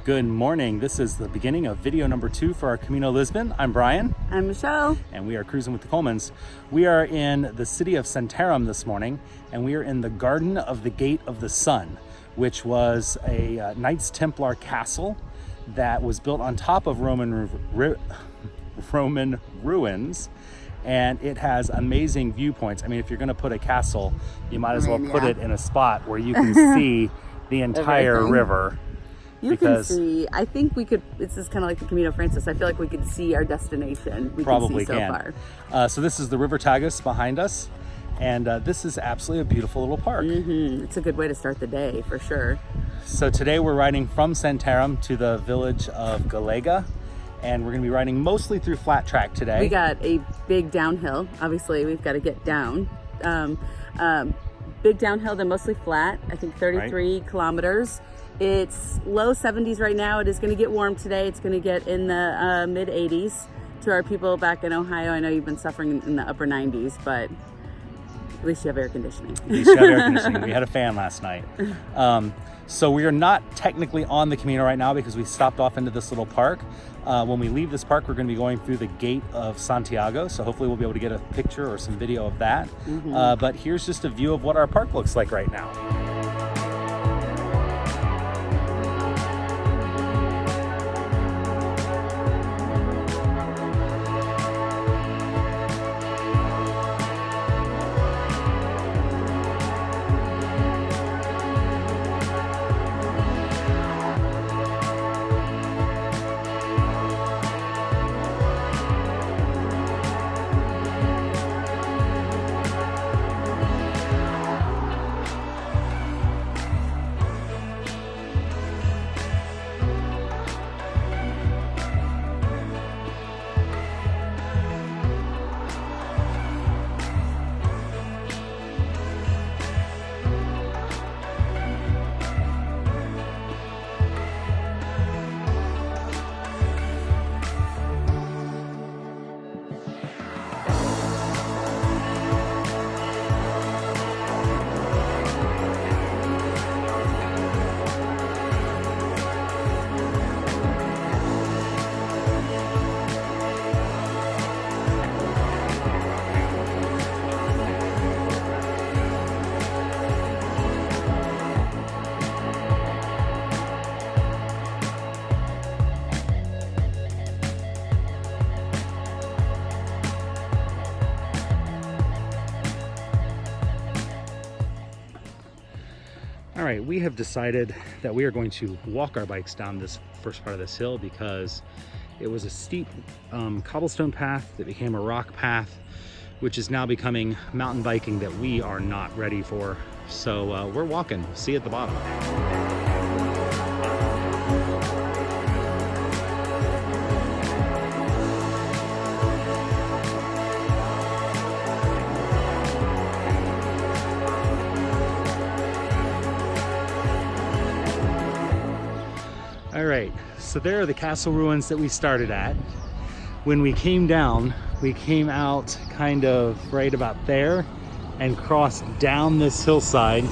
Good morning. This is the beginning of video number 2 for our Camino Lisbon. I'm Brian. I'm Michelle. And we are cruising with the Colemans. We are in the city of Santarém this morning, and we are in the Garden of the Gate of the Sun, which was a Knights Templar castle that was built on top of Roman ruins. And it has amazing viewpoints. I mean, if you're going to put a castle, you might as well put it in a spot where you can see the entire river. You can see, I think we could, this is kind of like the Camino Francis. I feel like we could see our destination. We probably can see so far. So this is the River Tagus behind us. And this is absolutely a beautiful little park. It's a good way to start the day, for sure. So today we're riding from Santarém to the village of Galega. And we're going to be riding mostly through flat track today. We got a big downhill. Obviously, we've got to get down. Big downhill, then mostly flat. I think 33 kilometers. It's low 70s right now. It is going to get warm today. It's going to get in the mid 80s. To our people back in Ohio, I know you've been suffering in the upper 90s, but at least you have air conditioning. At least you have air conditioning. We had a fan last night. So we are not technically on the Camino right now because we stopped off into this little park. When we leave this park, we're going to be going through the Gate of Santiago. So hopefully we'll be able to get a picture or some video of that. But here's just a view of what our park looks like right now. All right, we have decided that we are going to walk our bikes down this first part of this hill because it was a steep cobblestone path that became a rock path, which is now becoming mountain biking that we are not ready for. So we're walking. See you at the bottom. All right, so there are the castle ruins that we started at. When we came down, we came out kind of right about there and crossed down this hillside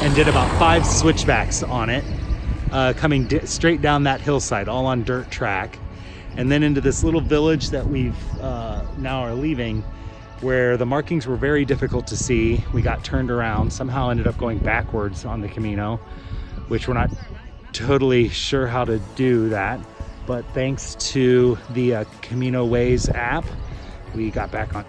and did about 5 switchbacks on it, coming straight down that hillside, all on dirt track. And then into this little village that we've now are leaving, where the markings were very difficult to see. We got turned around, somehow ended up going backwards on the Camino, which we're not totally sure how to do that, but thanks to the Camino Ways app, we got back on.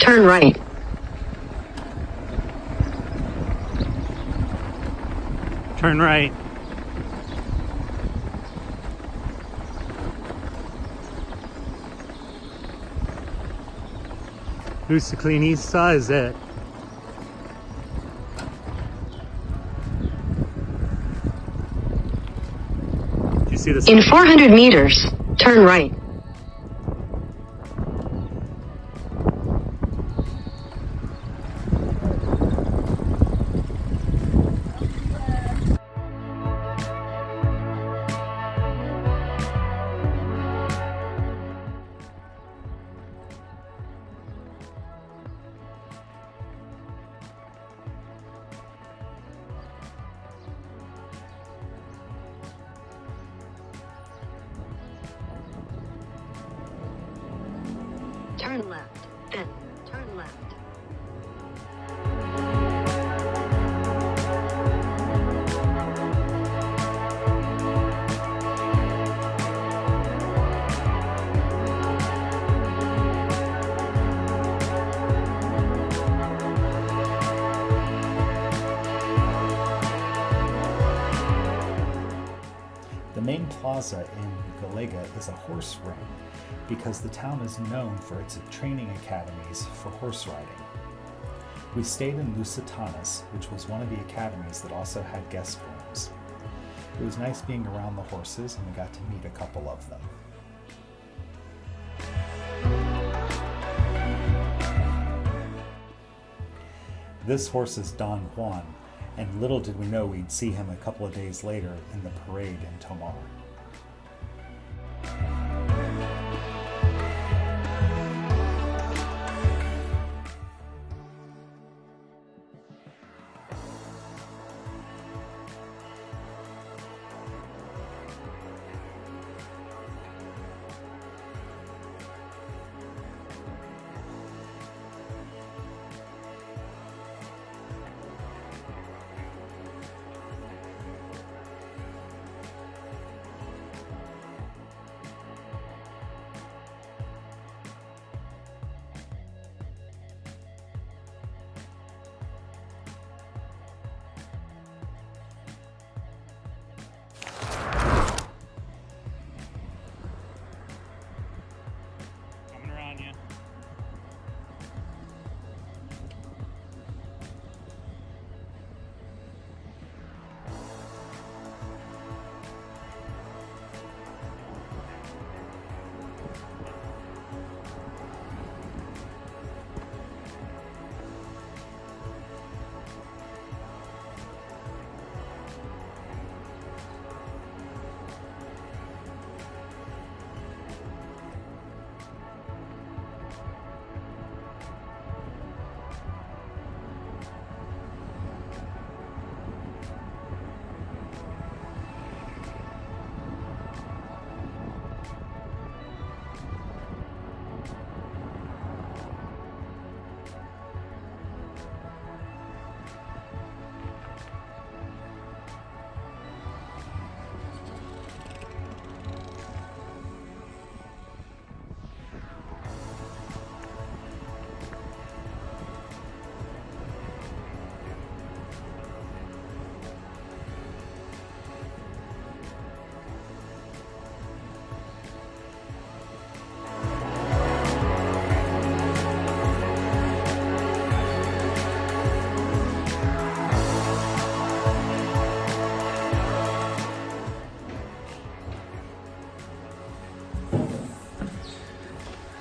Turn right. Turn right. Ciclinista is it. Do you see this? In 400 meters, turn right. Turn left, then turn left. The main plaza in Galega is a horse ring because the town is known for its training academies for horse riding. We stayed in Lusitanas, which was one of the academies that also had guest rooms. It was nice being around the horses and we got to meet a couple of them. This horse is Don Juan, and little did we know we'd see him a couple of days later in the parade in Tomar.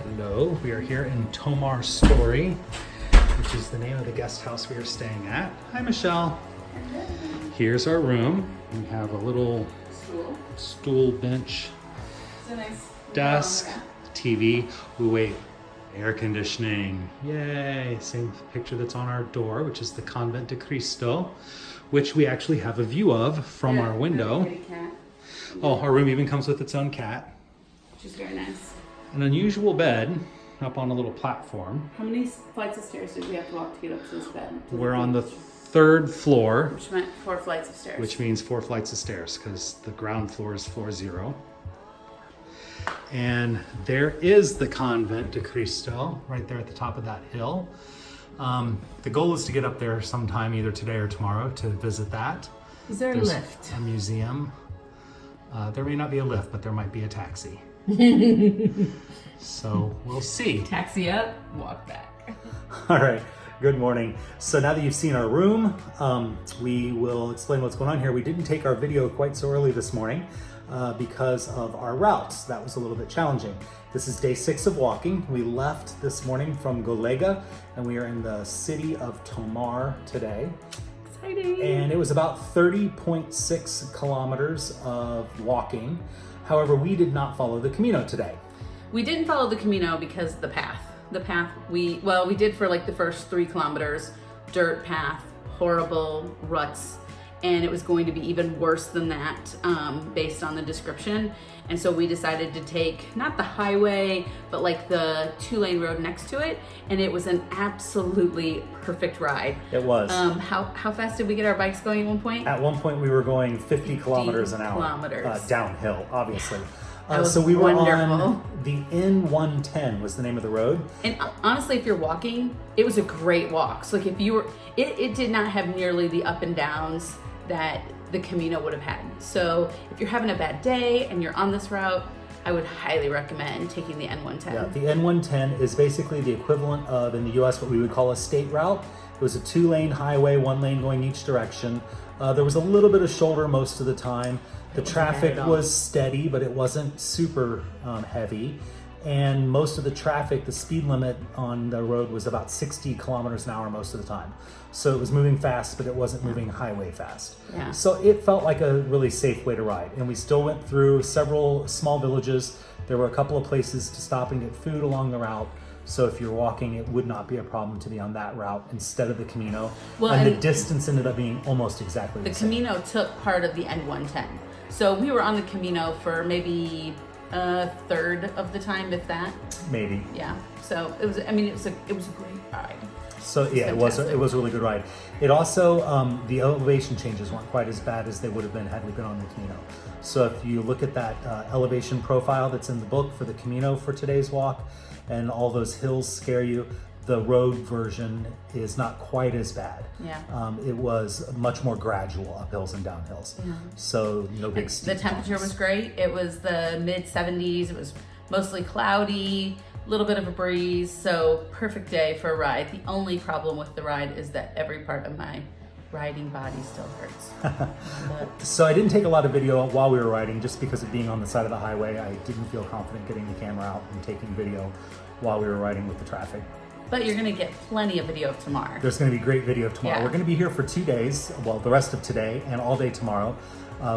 Hello, we are here in Tomar Story, which is the name of the guest house we are staying at. Hi, Michelle. Here's our room. We have a little stool bench, It's a nice desk, TV. Oh, wait, air conditioning. Yay! Same picture that's on our door, which is the Convent de Cristo, which we actually have a view of from our window. Cat, Oh, our room even comes with its own cat. which is very nice. An unusual bed up on a little platform. How many flights of stairs did we have to walk to get up to this bed? We're on the third floor, Which meant 4 flights of stairs. which means 4 flights of stairs because the ground floor is floor 0. And there is the Convent de Cristo right there at the top of that hill. The goal is to get up there sometime either today or tomorrow to visit that. Is there a lift? A museum. There may not be a lift, but there might be a taxi. So we'll see. Taxi up, walk back. All right, good morning. So now that you've seen our room, we will explain what's going on here. We didn't take our video quite so early this morning because of our routes. That was a little bit challenging. This is day 6 of walking. We left this morning from Golega and we are in the city of Tomar today. Exciting. And it was about 30.6 kilometers of walking. However, we did not follow the Camino today. We didn't follow the Camino because the path we did for like the first 3 kilometers, dirt path, horrible ruts, and it was going to be even worse than that based on the description. And so we decided to take not the highway, but like the 2-lane road next to it, and it was an absolutely perfect ride. It was. How fast did we get our bikes going at one point? At one point we were going 50 kilometers an hour. Downhill, obviously. So we were on the N110 was the name of the road. And honestly, if you're walking, it was a great walk. So like if you were, it did not have nearly the up and downs that the Camino would have had. So if you're having a bad day and you're on this route, I would highly recommend taking the N110. Yeah, the N110 is basically the equivalent of, in the US, what we would call a state route. It was a 2-lane highway, 1 lane going each direction. There was a little bit of shoulder most of the time. The traffic was steady, but it wasn't super heavy. And most of the traffic, the speed limit on the road was about 60 kilometers an hour most of the time. So it was moving fast, but it wasn't moving highway fast. Yeah. So it felt like a really safe way to ride. And we still went through several small villages. There were a couple of places to stop and get food along the route. So if you're walking, it would not be a problem to be on that route instead of the Camino. Well, and the distance ended up being almost exactly the same. The Camino took part of the N110. So we were on the Camino for maybe a third of the time, if that. Maybe. Yeah. So it was. I mean, it was a great ride. So yeah, it was a really good ride. It also the elevation changes weren't quite as bad as they would have been had we been on the Camino. So if you look at that elevation profile that's in the book for the Camino for today's walk, and all those hills scare you, the road version is not quite as bad. Yeah. It was much more gradual uphills and downhills. Yeah. So no big steep The temperature was great. It was the mid 70s. It was mostly cloudy, a little bit of a breeze. So perfect day for a ride. The only problem with the ride is that every part of my riding body still hurts. So I didn't take a lot of video while we were riding just because of being on the side of the highway. I didn't feel confident getting the camera out and taking video while we were riding with the traffic. But you're going to get plenty of video of Tomar. There's going to be great video of Tomar. Yeah. We're going to be here for 2 days, well, the rest of today and all day tomorrow.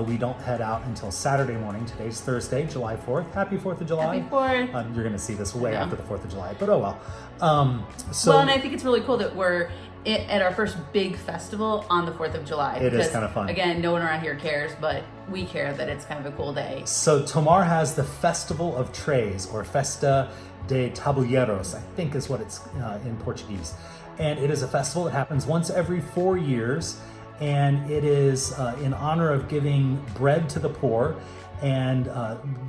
We don't head out until Saturday morning. Today's Thursday, July 4th. Happy 4th of July. Happy 4th. You're going to see this way after the 4th of July, but oh well. Well, and I think it's really cool that we're at our first big festival on the 4th of July. It is kind of fun. Again, no one around here cares, but we care that it's kind of a cool day. So Tomar has the Festival of Trays, or Festa de Tabuleiros, I think is what it's in Portuguese. And it is a festival that happens once every 4 years, and it is in honor of giving bread to the poor. And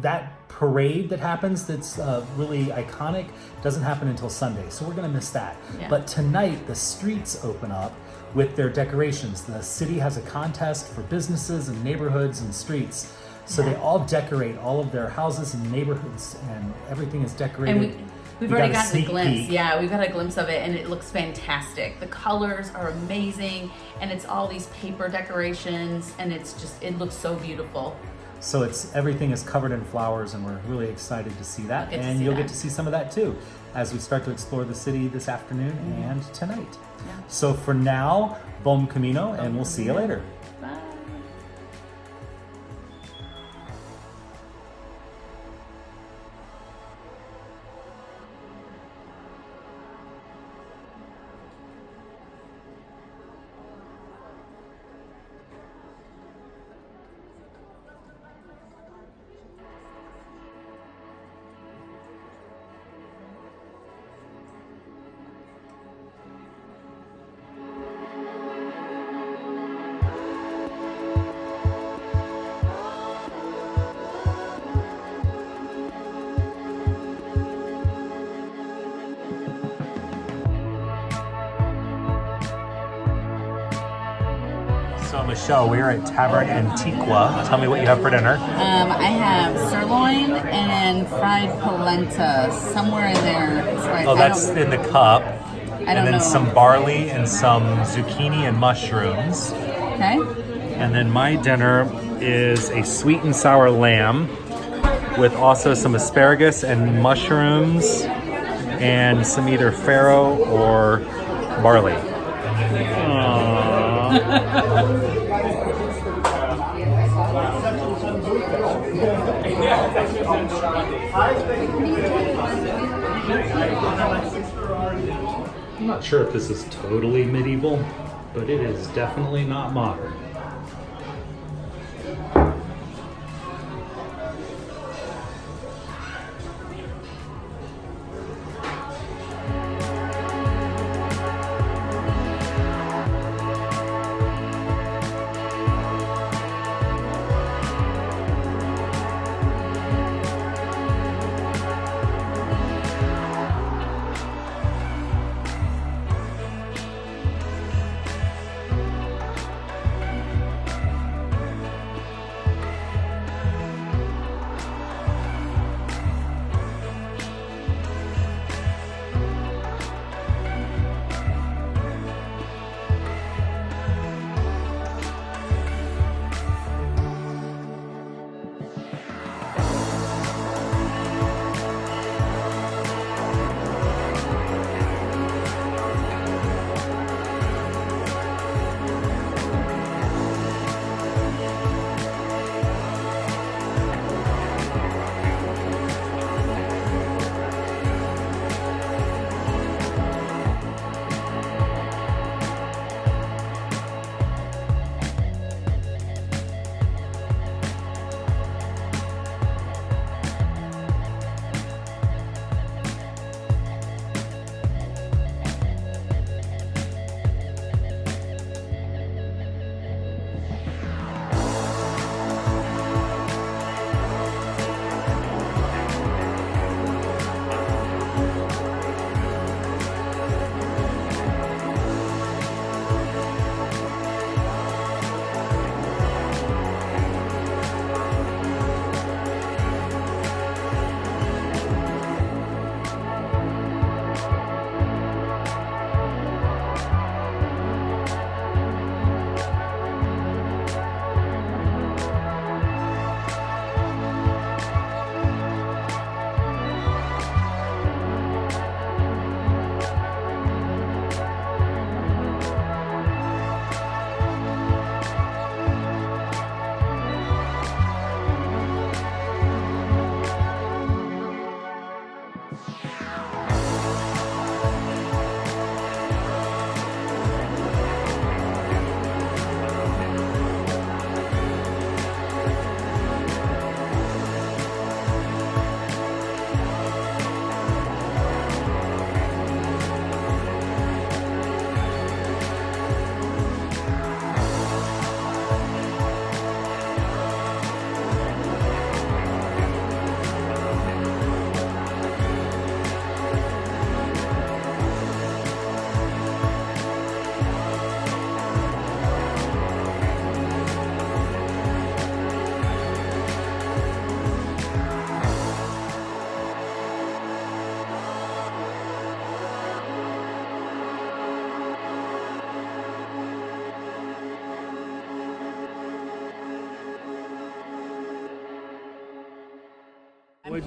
that parade that happens that's really iconic doesn't happen until Sunday, so we're gonna miss that. Yeah. But tonight the streets open up with their decorations. The city has a contest for businesses and neighborhoods and streets. So they all decorate all of their houses and neighborhoods, and everything is decorated. And we've already gotten a glimpse. Yeah, we've got a glimpse of it, and it looks fantastic. The colors are amazing, and it's all these paper decorations, and it looks so beautiful. So everything is covered in flowers, and we're really excited to see that. And you'll get to see some of that too as we start to explore the city this afternoon and tonight. Yeah. So for now, Bom Camino, and we'll see you later. Bye. So Michelle, we are at Tavern Antigua. Tell me what you have for dinner. I have sirloin and fried polenta somewhere in there. Oh, that's in the cup. And then some barley and some zucchini and mushrooms. Okay. And then my dinner is a sweet and sour lamb with also some asparagus and mushrooms and some either farro or barley. I'm not sure if this is totally medieval, but it is definitely not modern.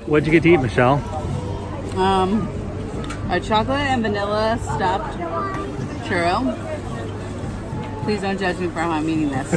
What'd you get to eat, Michelle? A chocolate and vanilla stuffed churro. Please don't judge me for how I'm eating this.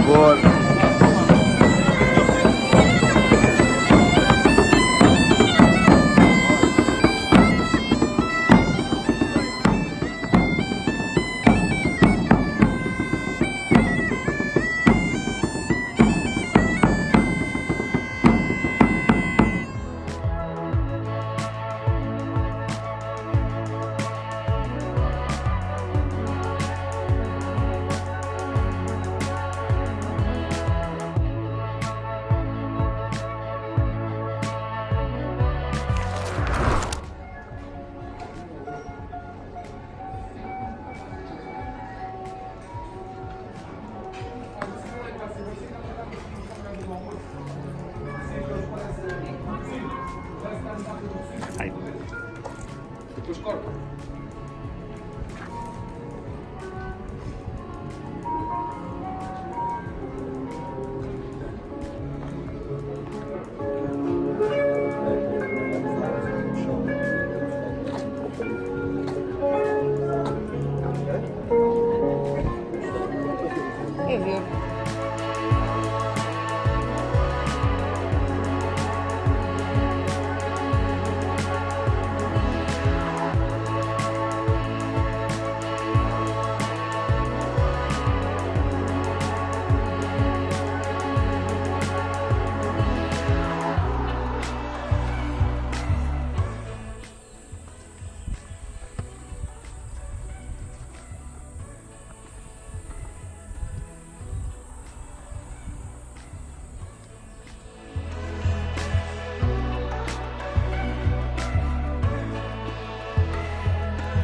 favor. Hi. Hey, dude.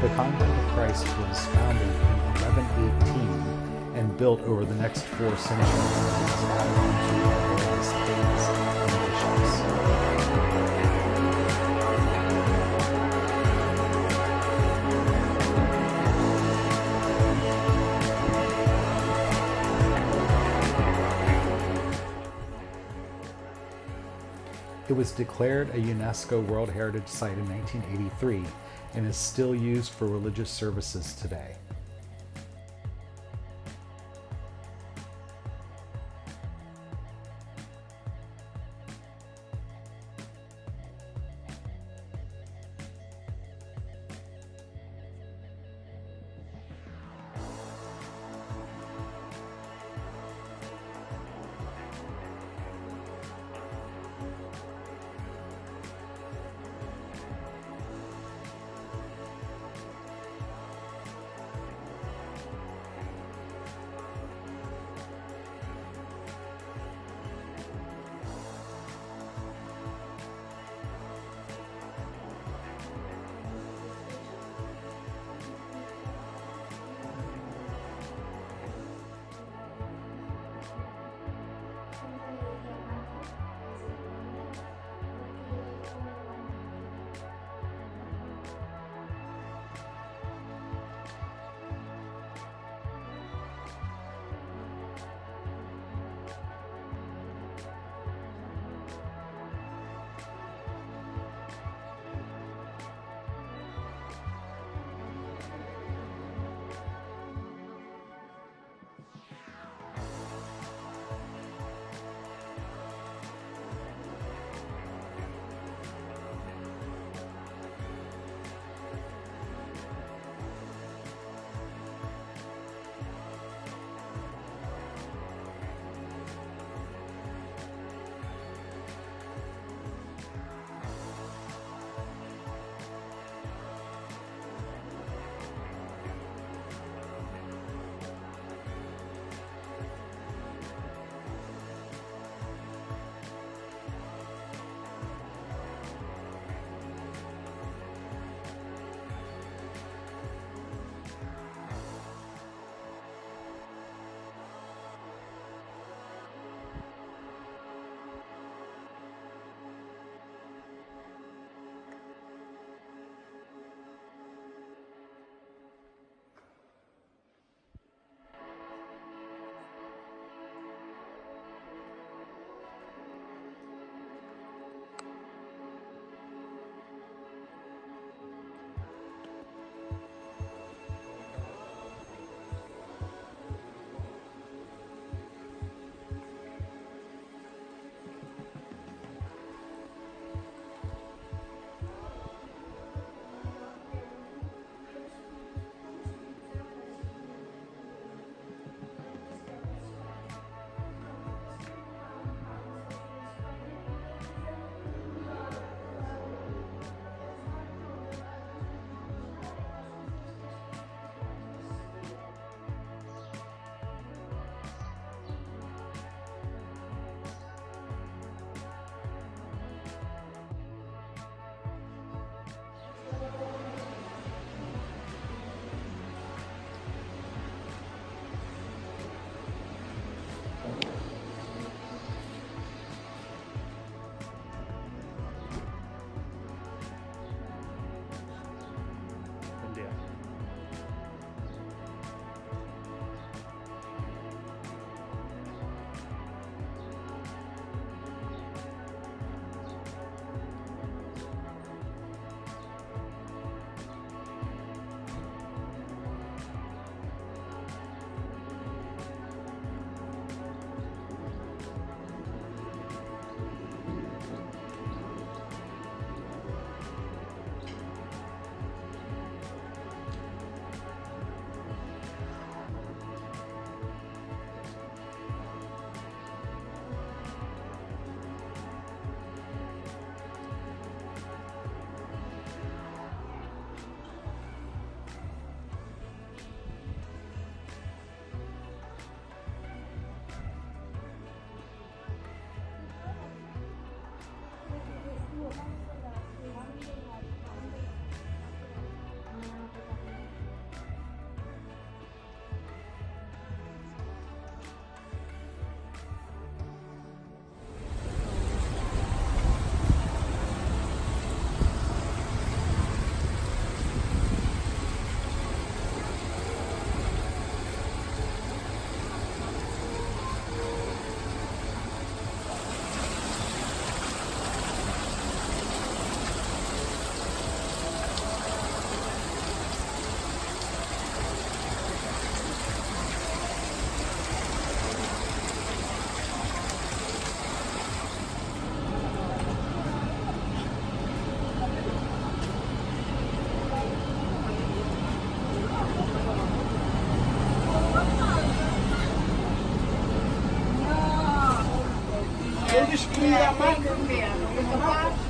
The Convent of Christ was founded in 1118 and built over the next 4 centuries and was added onto by various kings and bishops. It was declared a UNESCO World Heritage Site in 1983 and is still used for religious services today.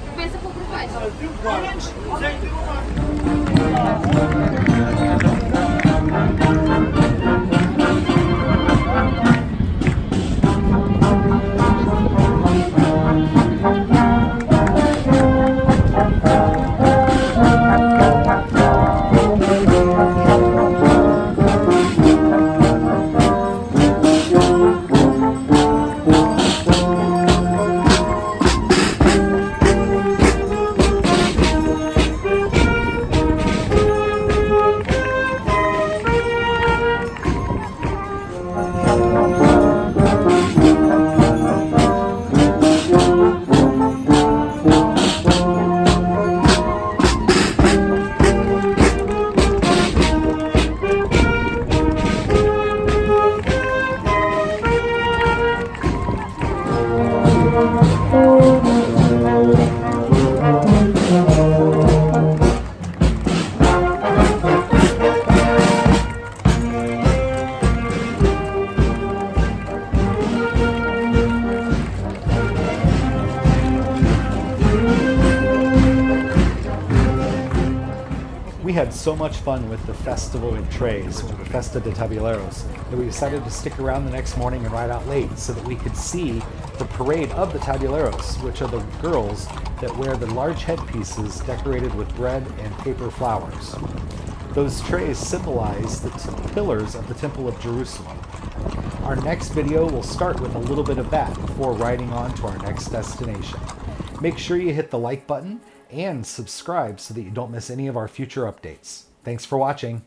Começa por baixo. We had so much fun with the Festival of Trays, or the Festa de Tabuleiros, that we decided to stick around the next morning and ride out late so that we could see the parade of the tabuleiros, which are the girls that wear the large headpieces decorated with bread and paper flowers. Those trays symbolize the pillars of the Temple of Jerusalem. Our next video will start with a little bit of that before riding on to our next destination. Make sure you hit the like button and subscribe so that you don't miss any of our future updates. Thanks for watching.